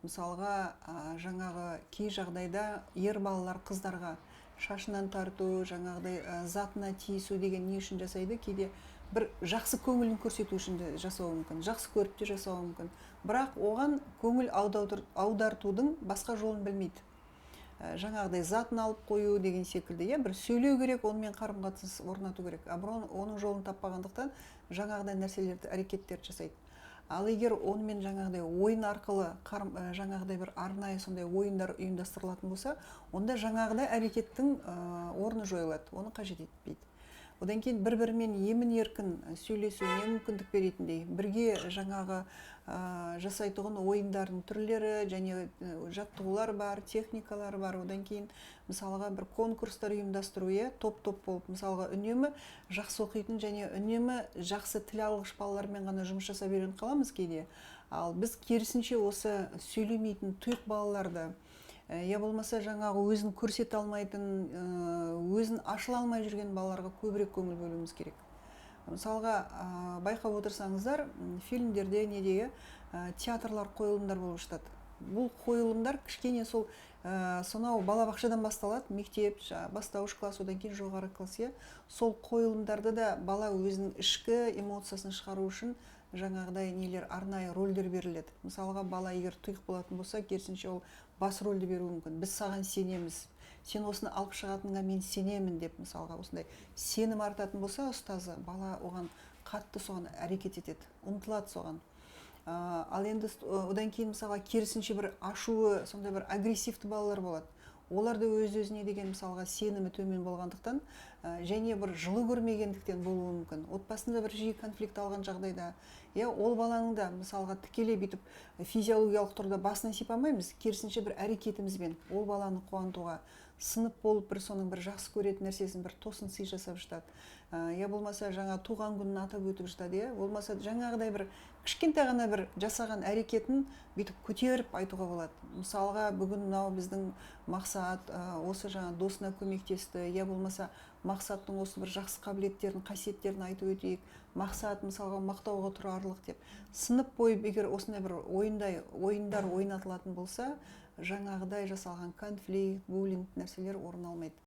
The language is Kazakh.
Мысалға, жаңағы кей жағдайда ер балалар қыздарға шашынан тарту, жаңағыдай затына тиісу деген не үшін жасайды? Кейде бір жақсы көңілін көрсету үшін де жасауы мүмкін, жақсы көріп те жасауы мүмкін. Бірақ оған көңіл аудартудың басқа жолын білмейді. Жаңағыдай затын алып қою деген секілді, бір сөйлеу керек, онымен қарым қатынас орнату керек. А оның жолын таппағандықтан жаңағыдай нәрселерді, әрекеттерді жасайды. Ал егер онымен жаңағыдай ойын арқылы жаңағыдай бір арнайы сондай ойындар ұйымдастырылатын болса, онда жаңағыдай әрекеттің орны жойылады, оны қажет етпейді. Одан кейін бір-бірімен емін-еркін сөйлесуіне мүмкіндік беретіндей, бірге жаңағы жасайтұғын ойындардың түрлері және жаттығулар бар, техникалар бар. Одан кейін мысалға бір конкурстар ұйымдастыру, топ-топ болып, мысалға үнемі жақсы оқитын және үнемі жақсы тіл алғыш балалармен ғана жұмыс жасап үйреніп қаламыз кейде. Ал біз керісінше осы сөйлемейтін тұйық балаларды, болмаса жаңағы өзін көрсете алмайтын, өзін ашыла алмай жүрген балаларға көбірек көңіл бөлуіміз керек. Мысалға, байқап отырсаңыздар, фильмдерде недегі театрлар, қойылымдар болып жатады. Бұл қойылымдар кішкене сонау балабақшадан басталады, мектеп, бастауыш класс, одан кейін жоғары класс. Сол қойылымдарды да бала өзінің ішкі эмоциясын шығару үшін жаңағыдай нелер, арнайы рөлдер беріледі. Мысалға, бала егер тұйық болатын болса, керісінше ол бас рөлді беруі мүмкін. Біз саған сенеміз, сен осыны алып шығатыныңа мен сенемін деп, мысалға, осындай сенім артатын болса ұстазы, бала оған қатты соған әрекет етеді, ұмтылады соған. Ал енді одан кейін мысалға керісінше бір ашуы, сондай бір агрессивті балалар болады. Олар да өз-өзіне деген мысалға сенімі төмен болғандықтан және бір жылы көрмегендіктен болуы мүмкін. Отбасында бір жиі конфликт алған жағдайда, ол баланың да мысалға тікелей бүйтіп физиологиялық тұрда басынан сипамаймыз, керісінше бір әрекетімізбен ол баланы қуантуға, сынып болып бір соның бір жақсы көретін нәрсесін бір тосын сый жасап жатады. Болмаса жаңа туған күнін атап өтіп жатады, болмаса жаңағыдай бір кішкентай ғана бір жасаған әрекетін бүйтіп көтеріп айтуға болады. Мысалға, бүгін мынау біздің мақсат, осы жаңа досына көмектесті, болмаса мақсаттың осы бір жақсы қабілеттерін, қасиеттерін айтып өтейік. Мақсат мысалға мақтауға тұрарлық деп. Сынып бойып егер осындай бір ойындар ойнатылатын болса, жаңағыдай жасалған конфликт, буллинг нәрселер орын алмайды.